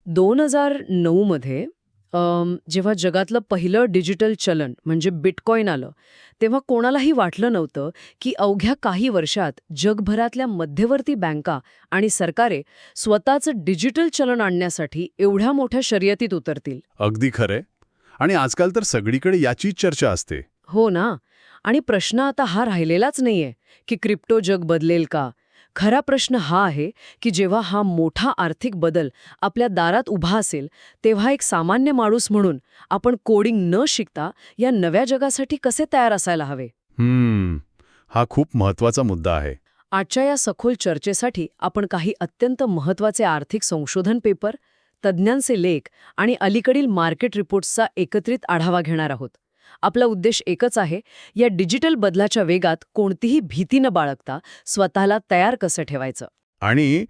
2009 मध्ये जेव्हा जगातलं पहिलं डिजिटल चलन म्हणजे बिटकॉइन आलं, तेव्हा कोणालाही वाटलं नव्हतं की अवघ्या काही वर्षात जगभरातल्या मध्यवर्ती बँका आणि सरकारे स्वतःचं डिजिटल चलन आणण्यासाठी एवढ्या मोठ्या शर्यतीत उतरतील. अगदी खरंय. आणि आजकाल तर सगळीकडे याचीच चर्चा असते. हो ना. आणि प्रश्न आता हा राहिलेलाच नाहीये की क्रिप्टो जग बदलेल का. खरा प्रश्न हा आहे की जेव्हा हा मोठा आर्थिक बदल आपल्या दारात उभा असेल, तेव्हा एक सामान्य माणूस म्हणून आपण कोडिंग न शिकता या नव्या जगासाठी कसे तयार असायला हवे. हा खूप महत्वाचा मुद्दा आहे. आजच्या या सखोल चर्चेसाठी आपण काही अत्यंत महत्त्वाचे आर्थिक संशोधन पेपर, तज्ज्ञांचे लेख आणि अलीकडील मार्केट रिपोर्ट्सचा एकत्रित आढावा घेणार आहोत. आपला उद्देश एकच आहे, या डिजिटल बदलाच्या वेगात कोणतीही भीती न बाळगता स्वतःला तयार कसं ठेवायचं. आणि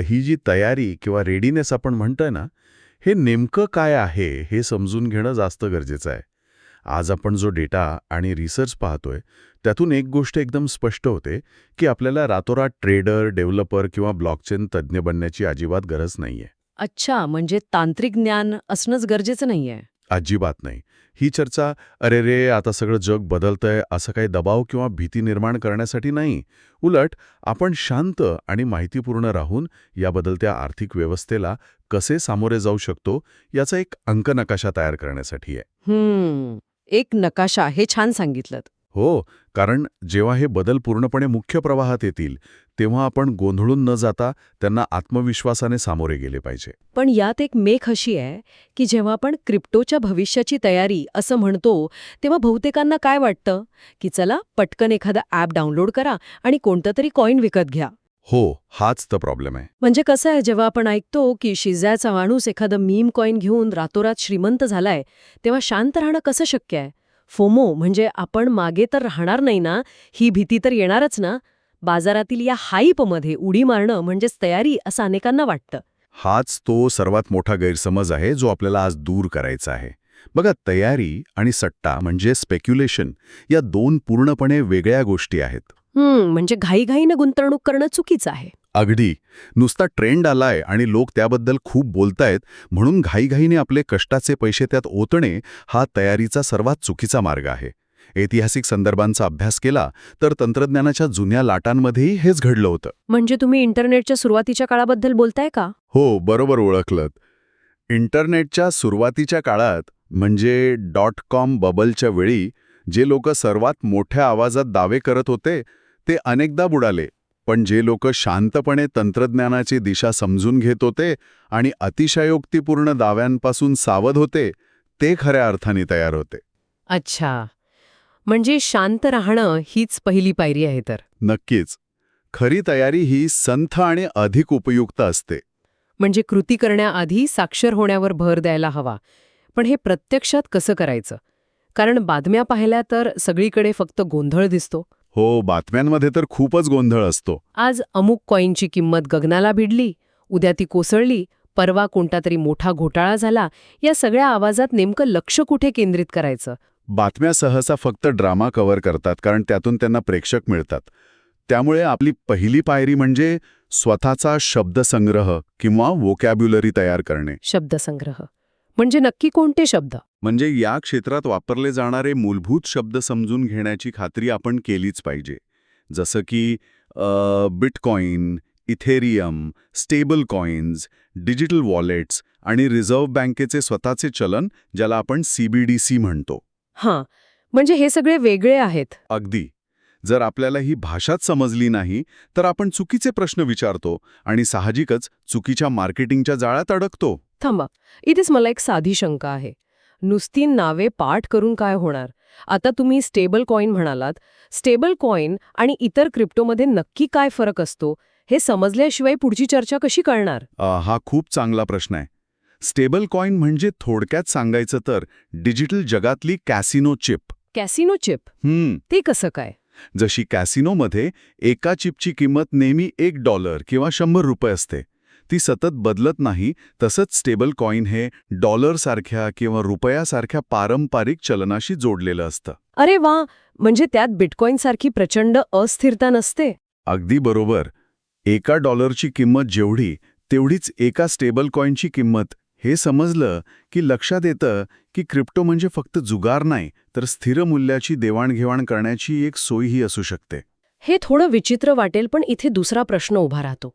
ही जी तयारी किंवा रेडीनेस आपण म्हणतोय ना, हे नेमकं काय आहे हे समजून घेणं जास्त गरजेचं आहे. आज आपण जो डेटा आणि रिसर्च पाहतोय, त्यातून एक गोष्ट एकदम स्पष्ट होते की आपल्याला रातोरात ट्रेडर, डेव्हलपर किंवा ब्लॉकचेन तज्ज्ञ बनण्याची अजिबात गरज नाहीये. अच्छा, म्हणजे तांत्रिक ज्ञान असणंच गरजेचं नाहीये. अजिबात नाही. ही चर्चा अरे रे आता सगळं जग बदलतंय असं काही दबाव किंवा भीती निर्माण करण्यासाठी नाही. उलट आपण शांत आणि माहितीपूर्ण राहून या बदलत्या आर्थिक व्यवस्थेला कसे सामोरे जाऊ शकतो याचा एक अंकनकाशा तयार करण्यासाठी आहे. एक नकाशा, हे छान सांगितलं. हो, कारण जेव्हा हे बदल पूर्णपणे मुख्य प्रवाहात येतील तेव्हा आपण गोंधळून न जाता त्यांना आत्मविश्वासाने सामोरे गेले पाहिजे. पण यात एक मेख अशी आहे की जेव्हा आपण क्रिप्टोच्या भविष्याची तयारी असं म्हणतो, तेव्हा बहुतेकांना काय वाटतं की चला पटकन एखादा ॲप डाउनलोड करा आणि कोणतं तरी कॉईन विकत घ्या. हो, हाच तर प्रॉब्लेम आहे. म्हणजे कसं आहे, जेव्हा आपण ऐकतो की शेजारचा माणूस एखादं मीम कॉईन घेऊन रातोरात श्रीमंत झालाय, तेव्हा शांत राहणं कसं शक्य आहे. फोमो म्हणजे आपण मागे तर राहणार नाही ना, ही भीती तर येणारच ना. बाजारातील या हाईपमध्ये उडी मारणं म्हणजेच तयारी असं अनेकांना वाटतं. हाच तो सर्वात मोठा गैरसमज आहे जो आपल्याला आज दूर करायचा आहे. बघा, तयारी आणि सट्टा म्हणजे स्पेक्युलेशन या दोन पूर्णपणे वेगळ्या गोष्टी आहेत. म्हणजे घाईघाईनं गुंतवणूक करणं चुकीचं आहे. अगदी. नुसता ट्रेंड आलाय आणि लोक त्याबद्दल खूप बोलतायत म्हणून घाईघाईने आपले कष्टाचे पैसे त्यात ओतणे हा तयारीचा सर्वात चुकीचा मार्ग आहे. ऐतिहासिक संदर्भांचा अभ्यास केला तर तंत्रज्ञानाच्या जुन्या लाटांमध्येही हेच घडलं होतं. म्हणजे तुम्ही इंटरनेटच्या सुरुवातीच्या काळाबद्दल बोलताय का? हो, बरोबर ओळखलत. इंटरनेटच्या सुरुवातीच्या काळात म्हणजे .com बबलच्या वेळी जे लोक सर्वात मोठ्या आवाजात दावे करत होते ते अनेकदा बुडाले. पण जे लोक शांतपणे तंत्रज्ञानाची दिशा समजून घेत होते आणि अतिशयोक्तीपूर्ण दाव्यांपासून सावध होते ते खऱ्या अर्थाने तयार होते. अच्छा, म्हणजे शांत राहणं हीच पहिली पायरी आहे तर. नक्कीच. खरी तयारी ही संथ आणि अधिक उपयुक्त असते. म्हणजे कृती करण्याआधी साक्षर होण्यावर भर द्यायला हवा. पण हे प्रत्यक्षात कसं करायचं? कारण बातम्या पाहिल्या तर सगळीकडे फक्त गोंधळ दिसतो. हो, बातम्यांमध्ये तर खूपच गोंधळ असतो. आज अमुक कॉईनची किंमत गगनाला भिडली, उद्या ती कोसळली, परवा कोणता तरी मोठा घोटाळा झाला. या सगळ्या आवाजात नेमकं लक्ष कुठे केंद्रित करायचं? बातम्या सहसा फक्त ड्रामा कव्हर करतात कारण त्यातून त्यांना प्रेक्षक मिळतात. त्यामुळे आपली पहिली पायरी म्हणजे स्वतःचा शब्दसंग्रह किंवा वोकॅब्युलरी तयार करणे. शब्दसंग्रह म्हणजे नक्की कोणते शब्द? म्हणजे या क्षेत्रात वापरले जाणारे मूलभूत शब्द समजून घेण्याची खात्री आपण केलीच पाहिजे. जसं की bitcoin, Ethereum, stable coins, digital wallets आणि रिझर्व्ह बँकेचे स्वतःचे चलन ज्याला आपण CBDC म्हणतो. हां, म्हणजे हे सगळे वेगळे आहेत. अगदी. जर आपल्याला ही भाषाच समजली नाही तर आपण चुकीचे प्रश्न विचारतो आणि साहजिकच चुकीच्या मार्केटिंगच्या जाळ्यात अडकतो. थांबा, इथेच मला एक साधी शंका आहे. नुसती नावे पाठ करून काय होणार? आता तुम्ही स्टेबल कॉईन म्हणालात. स्टेबल कॉईन आणि इतर क्रिप्टोमध्ये नक्की काय फरक असतो हे समजल्याशिवाय पुढची चर्चा कशी कळणार? हा खूप चांगला प्रश्न आहे. स्टेबल कॉईन म्हणजे थोडक्यात सांगायचं तर डिजिटल जगातली कॅसिनो चिप. Casino chip? ते कसं काय? जशी कॅसिनोमध्ये एका चिपची किंमत नेहमी $1 किंवा ₹100 असते. ती सतत बदलत नाही. तसंच स्टेबल कॉईन हे डॉलरसारख्या किंवा रुपयासारख्या पारंपरिक चलनाशी जोडलेलं असतं. अरे वा, म्हणजे त्यात बिटकॉईनसारखी प्रचंड अस्थिरता नसते. अगदी बरोबर. एका डॉलरची किंमत जेवढी तेवढीच एका स्टेबल कॉईनची किंमत. हे समजलं की लक्षात येतं की क्रिप्टो म्हणजे फक्त जुगार नाही, तर स्थिर मूल्याची देवाणघेवाण करण्याची एक सोयही असू शकते. हे थोडं विचित्र वाटेल, पण इथे दुसरा प्रश्न उभा राहतो.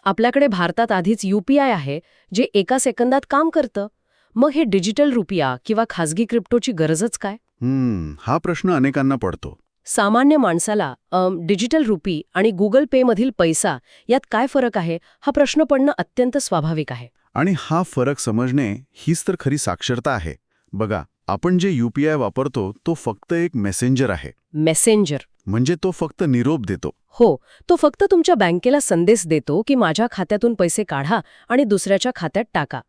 आपल्याकडे भारतात आधीच UPI आहे, जे एका सेकंदात काम करतं. मग हे डिजिटल रुपया किंवा खाजगी क्रिप्टोची गरजच काय? हा प्रश्न अनेकांना पडतो. सामान्य माणसाला डिजिटल रुपी आणि गुगल पेमधील पैसा यात काय फरक आहे, हा प्रश्न पडणं अत्यंत स्वाभाविक आहे. आणि हा फरक समजणे हीच तर खरी साक्षरता आहे. बघा, आपण जे UPI वापरतो तो फक्त एक मेसेंजर आहे. मेसेंजर. म्हणजे तो फक्त निरोप देतो. हो, तो फक्त तुमच्या बँकेला संदेश देतो की माझ्या खात्यातून पैसे काढा आणि दुसऱ्याच्या खात्यात टाका.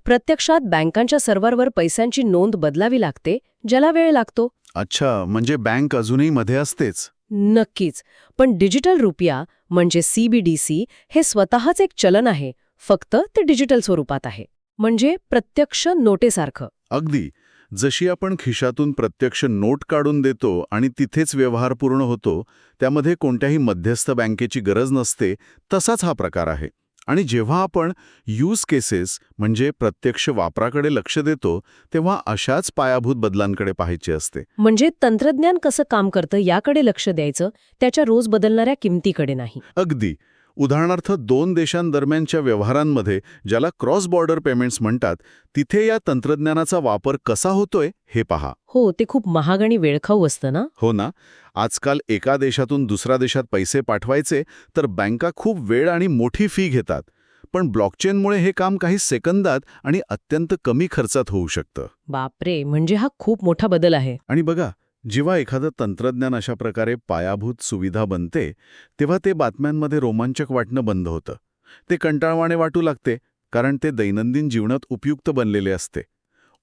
प्रत्यक्षात बँकांच्या सर्व्हरवर पैशांची नोंद बदलावी लागते, ज्याला वेळ लागतो. अच्छा, म्हणजे बँक अजूनही मध्ये असतेच. नक्कीच. पण डिजिटल रुपया म्हणजे CBDC हे स्वतःच एक चलन आहे, फक्त ते डिजिटल स्वरूपात आहे. म्हणजे प्रत्यक्ष नोटेसारखं. अगदी. जशी आपण खिशातून प्रत्यक्ष नोट काढून देतो आणि तिथेच व्यवहार पूर्ण होतो, त्यामध्ये कोणत्याही मध्यस्थ बँकेची गरज नसते, तसाच हा प्रकार आहे. आणि जेव्हा आपण यूज केसेस म्हणजे प्रत्यक्ष वापराकडे लक्ष देतो, तेव्हा अशाच पायाभूत बदलांकडे पाहायचे असते. म्हणजे तंत्रज्ञान कसं काम करतं याकडे लक्ष द्यायचं, त्याच्या रोज बदलणाऱ्या किमतीकडे नाही. अगदी. उदाहरणार्थ 2 देशांदरम्यानच्या व्यवहारांमध्ये, ज्याला क्रॉस बॉर्डर पेमेंट्स म्हणतात, तिथे या तंत्रज्ञानाचा वापर कसा होतोय हे पहा. हो, ते खूप महाग आणि वेळखाऊ असतं ना. हो ना. आजकाल एका देशातून दुसऱ्या देशात पैसे पाठवायचे तर बँका खूप वेळ आणि मोठी फी घेतात. पण ब्लॉकचेनमुळे हे काम काही सेकंदात आणि अत्यंत कमी खर्चात होऊ शकतं. बापरे, म्हणजे हा खूप मोठा बदल आहे. आणि बघा, जेव्हा एखादं तंत्रज्ञान अशा प्रकारे पायाभूत सुविधा बनते, तेव्हा ते बातम्यांमध्ये रोमांचक वाटणं बंद होतं. ते कंटाळवाणे वाटू लागते, कारण ते दैनंदिन जीवनात उपयुक्त बनलेले असते.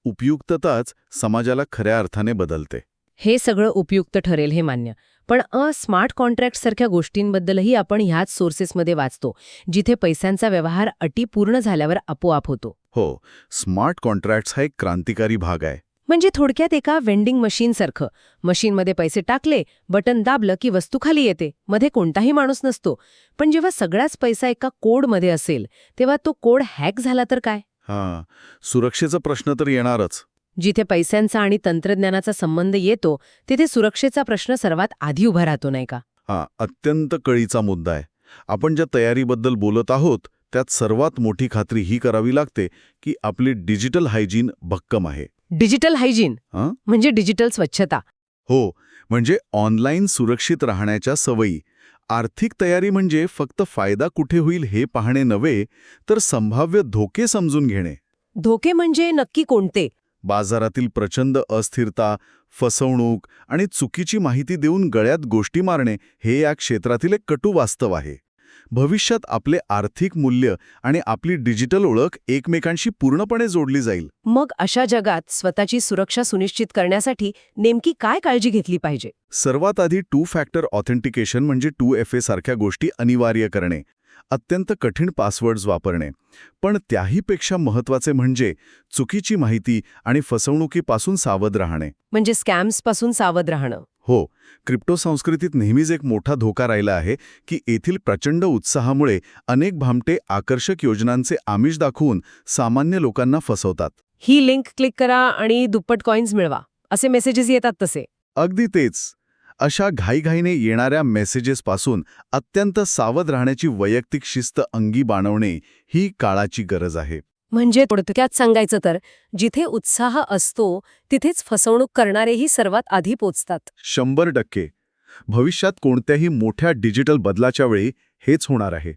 उपयुक्तताच समाजाला खऱ्या अर्थाने बदलते. हे सगळं उपयुक्त ठरेल हे मान्य. पण स्मार्ट कॉन्ट्रॅक्टसारख्या गोष्टींबद्दलही आपण ह्याच सोर्सेसमध्ये वाचतो, जिथे पैशांचा व्यवहार अटी पूर्ण झाल्यावर आपोआप होतो. हो, स्मार्ट कॉन्ट्रॅक्ट्स हा एक क्रांतिकारी भाग आहे. म्हणजे थोडक्यात एका वेंडिंग मशीनसारखं. मशीनमध्ये पैसे टाकले, बटन दाबलं की वस्तू खाली येते, मध्ये कोणताही माणूस नसतो. पण जेव्हा सगळाच पैसा एका कोडमध्ये असेल, तेव्हा तो कोड हॅक झाला तर काय? हां, सुरक्षेचा प्रश्न तर येणारच. जिथे पैशांचा आणि तंत्रज्ञानाचा संबंध येतो, तिथे सुरक्षेचा प्रश्न सर्वात आधी उभा राहतो, नाही का? हा अत्यंत कळीचा मुद्दा आहे. आपण ज्या तयारीबद्दल बोलत आहोत, त्यात सर्वात मोठी खात्री ही करावी लागते की आपली डिजिटल हायजीन भक्कम आहे. डिजिटल हायजीन म्हणजे डिजिटल स्वच्छता. हो, म्हणजे ऑनलाईन सुरक्षित राहण्याच्या सवयी. आर्थिक तयारी म्हणजे फक्त फायदा कुठे होईल हे पाहणे नव्हे, तर संभाव्य धोके समजून घेणे. धोके म्हणजे नक्की कोणते? बाजारातील प्रचंड अस्थिरता, फसवणूक आणि चुकीची माहिती देऊन गळ्यात गोष्टी मारणे हे या क्षेत्रातील एक कटू वास्तव आहे. भविष्यात आपले आर्थिक मूल्य आणि आपली डिजिटल ओळख एकमेकांशी पूर्णपणे जोडली जाईल. मग अशा जगात स्वतःची सुरक्षा सुनिश्चित करण्यासाठी नेमकी काय काळजी घेतली पाहिजे? सर्वात आधी 2 फॅक्टर ऑथेंटिकेशन म्हणजे 2FA सारख्या गोष्टी अनिवार्य करणे. अत्यंत कठीण पासवर्ड्स वापरणे. पण त्याहीपेक्षा महत्त्वाचे म्हणजे चुकीची माहिती आणि फसवणुकीपासून सावध राहणे. म्हणजे स्कॅम्सपासून सावध राहणं. हो, क्रिप्टो संस्कृतीत नेहमीच एक मोठा धोका राहिला आहे की येथील प्रचंड उत्साहामुळे अनेक भामटे आकर्षक योजनांचे आमिष दाखवून सामान्य लोकांना फसवतात. ही लिंक क्लिक करा आणि दुप्पट कॉइन्स मिळवा, असे मेसेजेस येतात तसे. अगदी तेच. अशा घाईघाईने येणाऱ्या मेसेजेसपासून अत्यंत सावध राहण्याची वैयक्तिक शिस्त अंगी बाणवणे ही काळाची गरज आहे. म्हणजे थोडक्यात सांगायचं तर, जिथे उत्साह असतो तिथेच फसवणूक करणारेही सर्वात आधी पोचतात. 100%. भविष्यात कोणत्याही मोठ्या डिजिटल बदलाच्या वेळी हेच होणार आहे.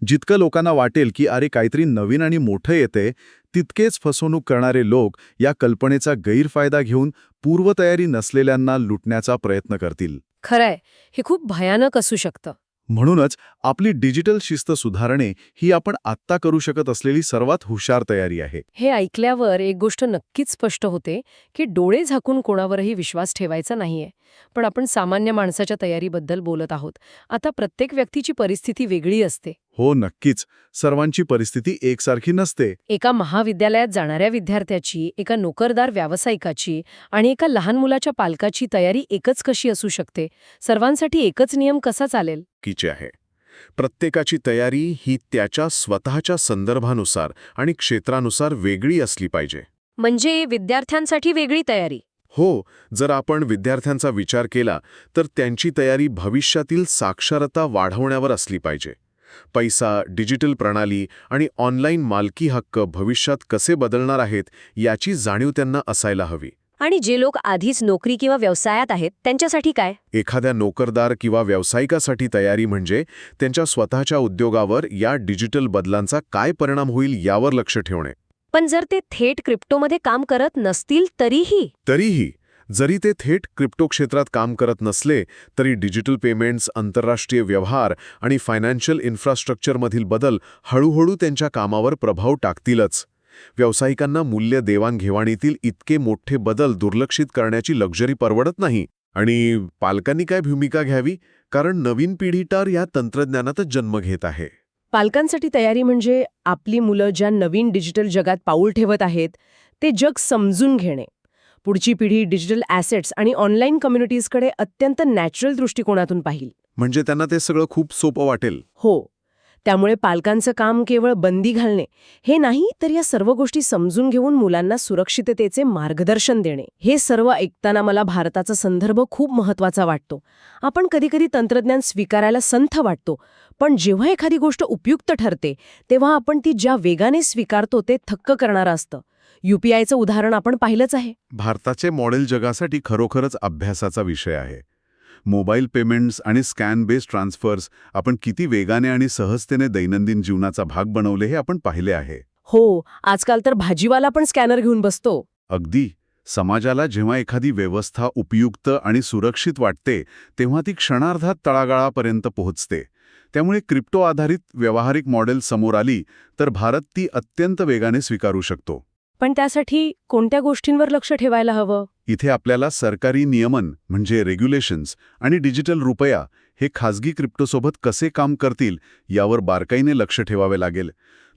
जितकं लोकांना वाटेल की अरे काहीतरी नवीन आणि मोठं येते, तितकेच फसवणूक करणारे लोक या कल्पनेचा गैरफायदा घेऊन पूर्वतयारी नसलेल्यांना लुटण्याचा प्रयत्न करतील. खरंय, हे खूप भयानक असू शकतं. म्हणूनच आपली डिजिटल शिस्त सुधारणे ही आपण आत्ता करू शकत असलेली सर्वात हुशार तयारी आहे. हे ऐकल्यावर एक गोष्ट नक्कीच स्पष्ट होते की डोळे झाकून कोणावरही विश्वास ठेवायचा नाहीये. पण आपण सामान्य माणसाच्या तयारीबद्दल बोलत आहोत. आता प्रत्येक व्यक्तीची परिस्थिती वेगळी असते. हो, नक्कीच. सर्वांची परिस्थिती एकसारखी नसते. एका महाविद्यालयात जाणाऱ्या विद्यार्थ्याची, एका नोकरदार व्यावसायिकाची आणि एका लहान मुलाच्या पालकाची तयारी एकच कशी असू शकते? सर्वांसाठी एकच नियम कसा चालेल? कीचे आहे. प्रत्येकाची तयारी ही त्याच्या स्वतःच्या संदर्भानुसार आणि क्षेत्रानुसार वेगळी असली पाहिजे. म्हणजे विद्यार्थ्यांसाठी वेगळी तयारी. हो, जर आपण विद्यार्थ्यांचा विचार केला तर त्यांची तयारी भविष्यातील साक्षरता वाढवण्यावर असली पाहिजे. पैसा, डिजिटल प्रणाली आणि ऑनलाईन मालकी हक्क भविष्यात कसे बदलणार आहेत याची जाणीव त्यांना असायला हवी. आणि जे लोक आधीच नोकरी किंवा व्यवसायात आहेत त्यांच्यासाठी काय? एखाद्या नोकरदार किंवा व्यावसायिकासाठी तयारी म्हणजे त्यांच्या स्वतःच्या उद्योगावर या डिजिटल बदलांचा काय परिणाम होईल यावर लक्ष ठेवणे. पण जर ते थेट क्रिप्टोमध्ये काम करत नसतील तरीही जरी ते थेट क्रिप्टो क्षेत्रात काम करत नसले तरी डिजिटल पेमेंट्स, आंतरराष्ट्रीय व्यवहार आणि फायनान्शियल इन्फ्रास्ट्रक्चरमधील बदल हळूहळू त्यांच्या कामावर प्रभाव टाकतीलच. व्यावसायिकांना मूल्य देवाणघेवाणीतील इतके मोठे बदल दुर्लक्षित करण्याची लक्झरी परवडत नाही. आणि पालकांनी काय भूमिका घ्यावी, कारण नवीन पिढी तर या तंत्रज्ञानातच जन्म घेत आहे. पालकांसाठी तयारी म्हणजे आपली मुलं ज्या नवीन डिजिटल जगात पाऊल ठेवत आहेत ते जग समजून घेणे. पुढची पिढी डिजिटल ॲसेट्स आणि ऑनलाईन कम्युनिटीजकडे अत्यंत नॅचरल दृष्टिकोनातून पाहिल. म्हणजे त्यांना ते सगळं खूप सोपं वाटेल. हो, त्यामुळे पालकांचं काम केवळ बंदी घालणे हे नाही, तर या सर्व गोष्टी समजून घेऊन मुलांना सुरक्षिततेचे मार्गदर्शन देणे. हे सर्व ऐकताना मला भारताचा संदर्भ खूप महत्त्वाचा वाटतो. आपण कधीकधी तंत्रज्ञान स्वीकारायला संथ वाटतो, पण जेव्हा एखादी गोष्ट उपयुक्त ठरते तेव्हा आपण ती ज्या वेगाने स्वीकारतो ते थक्क करणारं असतं. UPIचं उदाहरण आपण पाहिलंच आहे. भारताचे मॉडेल जगासाठी खरोखरच अभ्यासाचा विषय आहे. मोबाईल पेमेंट्स आणि स्कॅन बेस्ड ट्रान्सफर्स आपण किती वेगाने आणि सहजतेने दैनंदिन जीवनाचा भाग बनवले हे आपण पाहिले आहे. हो, आजकाल तर भाजीवाला पण स्कॅनर घेऊन बसतो. अगदी. समाजाला जेव्हा एखादी व्यवस्था उपयुक्त आणि सुरक्षित वाटते तेव्हा ती क्षणार्धात तळागाळापर्यंत पोहोचते. त्यामुळे क्रिप्टो आधारित व्यावहारिक मॉडेल समोर आली तर भारत ती अत्यंत वेगाने स्वीकारू शकतो. पण त्यासाठी कोणत्या गोष्टींवर लक्ष ठेवायला हवं? इथे आपल्याला सरकारी नियमन म्हणजे रेग्युलेशन्स आणि डिजिटल रुपया हे खाजगी क्रिप्टोसोबत कसे काम करतील यावर बारकाईने लक्ष ठेवावे लागेल.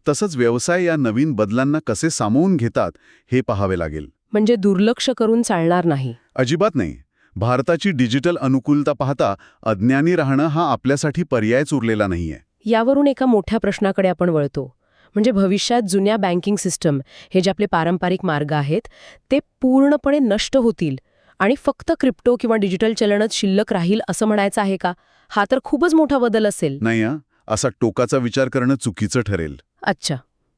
तसंच व्यवसाय या नवीन बदलांना कसे सामावून घेतात हे पाहावे लागेल. म्हणजे दुर्लक्ष करून चालणार नाही. अजिबात नाही. भारताची डिजिटल अनुकूलता पाहता अज्ञानी राहणं हा आपल्यासाठी पर्यायच उरलेला नाहीये. यावरून एका मोठ्या प्रश्नाकडे आपण वळतो. म्हणजे भविष्यात जुन्या बँकिंग सिस्टम हे जे आपले पारंपरिक मार्ग आहेत ते पूर्णपणे नष्ट होतील आणि फक्त क्रिप्टो किंवा डिजिटल चलनच शिल्लक राहील असं म्हणायचं आहे का? हा तर खूपच मोठा बदल असेल. नाही हा, असा टोकाचा विचार करणं चुकीचं ठरेल. अच्छा,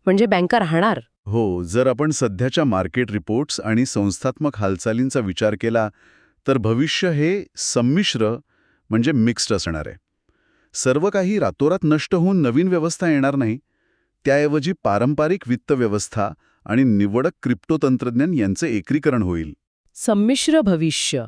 म्हणजे बँका राहणार? हो, जर आपण सध्याच्या मार्केट रिपोर्ट्स आणि संस्थात्मक हालचालींचा विचार केला तर भविष्य हे संमिश्र म्हणजे मिक्स्ड असणार आहे. सर्व काही रातोरात नष्ट होऊन नवीन व्यवस्था येणार नाही. त्याऐवजी पारंपरिक वित्त व्यवस्था आणि निवडक क्रिप्टो तंत्रज्ञान यांचे एकत्रीकरण होईल. संमिश्र भविष्य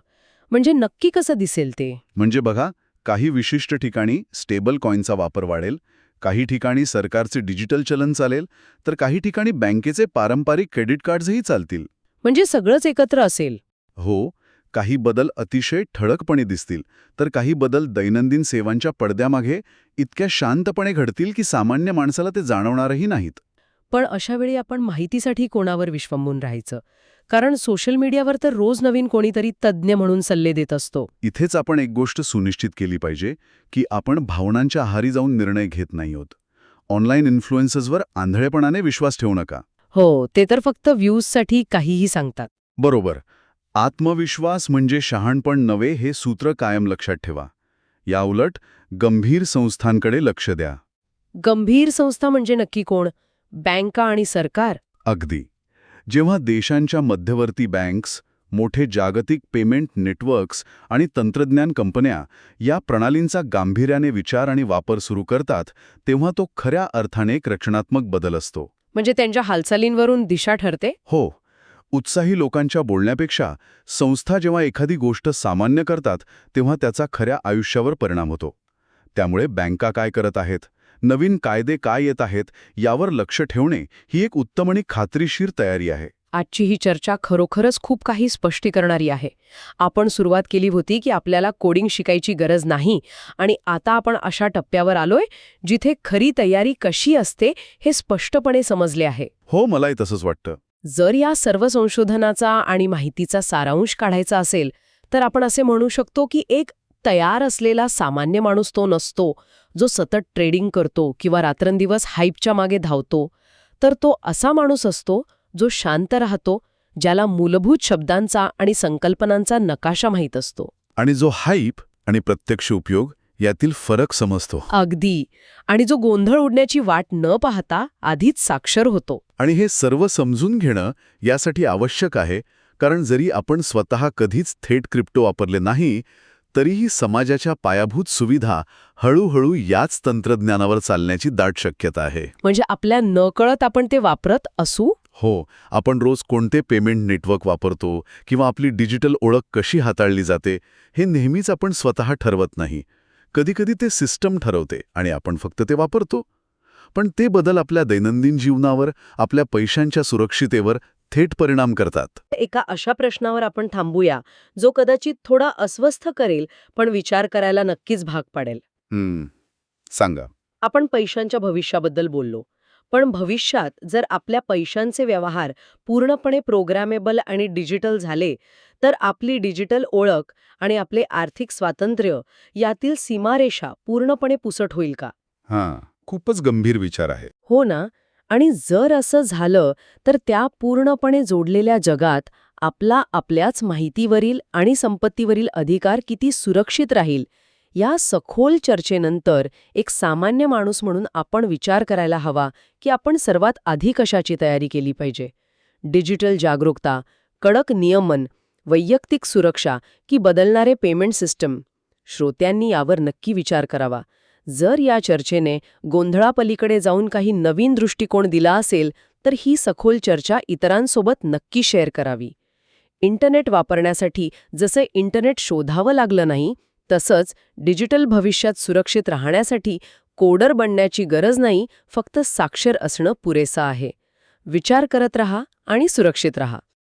म्हणजे नक्की कसं दिसेल ते? म्हणजे बघा, काही विशिष्ट ठिकाणी स्टेबल कॉईनचा वापर वाढेल, काही ठिकाणी सरकारचे डिजिटल चलन चालेल, तर काही ठिकाणी बँकेचे पारंपरिक क्रेडिट कार्ड्सही चालतील. म्हणजे सगळंच एकत्र असेल? हो, काही बदल अतिशय ठळकपणे दिसतील, तर काही बदल दैनंदिन सेवांच्या पडद्यामागे इतक्या शांतपणे घडतील की सामान्य माणसाला ते जाणवणारही नाहीत. पण अशा वेळी आपण माहितीसाठी कोणावर विश्वंभून राहायचं? कारण सोशल मीडियावर तर रोज नवीन कोणीतरी तज्ज्ञ म्हणून सल्ले देत असतो. इथेच आपण एक गोष्ट सुनिश्चित केली पाहिजे की आपण भावनांच्या आहारी जाऊन निर्णय घेत नाही आहोत. ऑनलाईन इन्फ्लुएन्सर्सवर आंधळेपणाने विश्वास ठेवू नका. हो, ते तर फक्त व्ह्यूजसाठी काहीही सांगतात. बरोबर. आत्मविश्वास म्हणजे शहाणपण नव्हे हे सूत्र कायम लक्षात ठेवा. याउलट गंभीर संस्थांकडे लक्ष द्या. गंभीर संस्था म्हणजे नक्की कोण? बँका आणि सरकार? अगदी. जेव्हा देशांच्या मध्यवर्ती बँक्स, मोठे जागतिक पेमेंट नेटवर्क्स आणि तंत्रज्ञान कंपन्या या प्रणालींचा गांभीर्याने विचार आणि वापर सुरू करतात तेव्हा तो खऱ्या अर्थाने एक रचनात्मक बदल असतो. म्हणजे त्यांच्या हालचालींवरून दिशा ठरते? हो. उत्साही लोकांच्या बोलण्यापेक्षा संस्था जेव्हा एखादी गोष्ट सामान्य करतात तेव्हा त्याचा खऱ्या आयुष्यावर परिणाम होतो. त्यामुळे बँका काय करत आहेत, नवीन कायदे काय येत आहेत यावर लक्ष ठेवणे ही एक उत्तम आणि खात्रीशीर तयारी आहे. आजची ही चर्चा खरोखरच खूप काही स्पष्ट करणारी आहे. आपण सुरुवात केली होती की आपल्याला कोडिंग शिकायची गरज नाही आणि आता आपण अशा टप्प्यावर आलोय जिथे खरी तयारी कशी असते हे स्पष्टपणे समजले आहे. हो, मलाही तसंच वाटतं. जर या सर्व संशोधनाचा आणि माहितीचा सारांश काढायचा असेल तर आपण असे म्हणू शकतो की एक तयार असलेला सामान्य माणूस तो नसतो. जो सतत ट्रेडिंग करतो किंवा रात्रंदिवस हाईपच्या मागे धावतो, तर तो असा माणूस असतो जो शांत राहतो, ज्याला मूलभूत शब्दांचा आणि संकल्पनांचा नकाशा माहीत असतो. आणि जो हाईप आणि प्रत्यक्ष उपयोग यातील फरक समजतो. अगदी. आणि जो गोंधळ उडण्याची वाट न पाहता आधीच साक्षर होतो. आणि हे सर्व समजून घेणं यासाठी आवश्यक आहे, कारण जरी आपण स्वतः कधीच थेट क्रिप्टो वापरले नाही, तरीही समाजाच्या पायाभूत सुविधा हळूहळू याच तंत्रज्ञानावर चालण्याची दाट शक्यता आहे. म्हणजे आपल्या नकळत आपण ते वापरत असू. हो, आपण रोज कोणते पेमेंट नेटवर्क वापरतो किंवा आपली डिजिटल ओळख कशी हाताळली जाते, हे नेहमीच आपण स्वतः ठरवत नाही. कधीकधी ते सिस्टम ठरवते आणि आपण फक्त ते वापरतो. पण ते बदल आपल्या दैनंदिन जीवनावर, आपल्या पैशांच्या सुरक्षितेवर थेट परिणाम करतात. एका अशा प्रश्नावर आपण थांबूया, जो कदाचित थोडा अस्वस्थ करेल, पण विचार करायला नक्कीच भाग पाडेल. सांगा. आपण पैशांच्या भविष्याबद्दल बोललो, पण भविष्यात जर आपल्या पैशांचे व्यवहार पूर्णपणे प्रोग्रॅमेबल आणि डिजिटल झाले, तर आपली डिजिटल ओळख आणि आपले आर्थिक स्वातंत्र्य यातील सीमारेषा पूर्णपणे पुसट होईल का? खूपच गंभीर विचार आहे. हो ना. आणि जर असं झालं, तर त्या पूर्णपणे जोडलेल्या जगात आपला आपल्याच माहितीवरील आणि संपत्तीवरील अधिकार किती सुरक्षित राहील, या सखोल चर्चेनंतर एक सामान्य माणूस म्हणून आपण विचार करायला हवा की आपण सर्वात आधी कशाची तयारी केली पाहिजे. डिजिटल जागरूकता, कडक नियमन, वैयक्तिक सुरक्षा की बदलणारे पेमेंट सिस्टम? श्रोत्यांनी यावर नक्की विचार करावा. जर या चर्चेने गोंधळापलीकडे जाऊन काही नवीन दृष्टिकोन दिला असेल, तर ही सखोल चर्चा इतरांसोबत नक्की शेअर करावी. इंटरनेट वापरण्यासाठी जसं इंटरनेट शोधावं लागलं नाही, तसंच डिजिटल भविष्यात सुरक्षित राहण्यासाठी कोडर बनण्याची गरज नाही, फक्त साक्षर असणं पुरेसं आहे. विचार करत रहा आणि सुरक्षित रहा.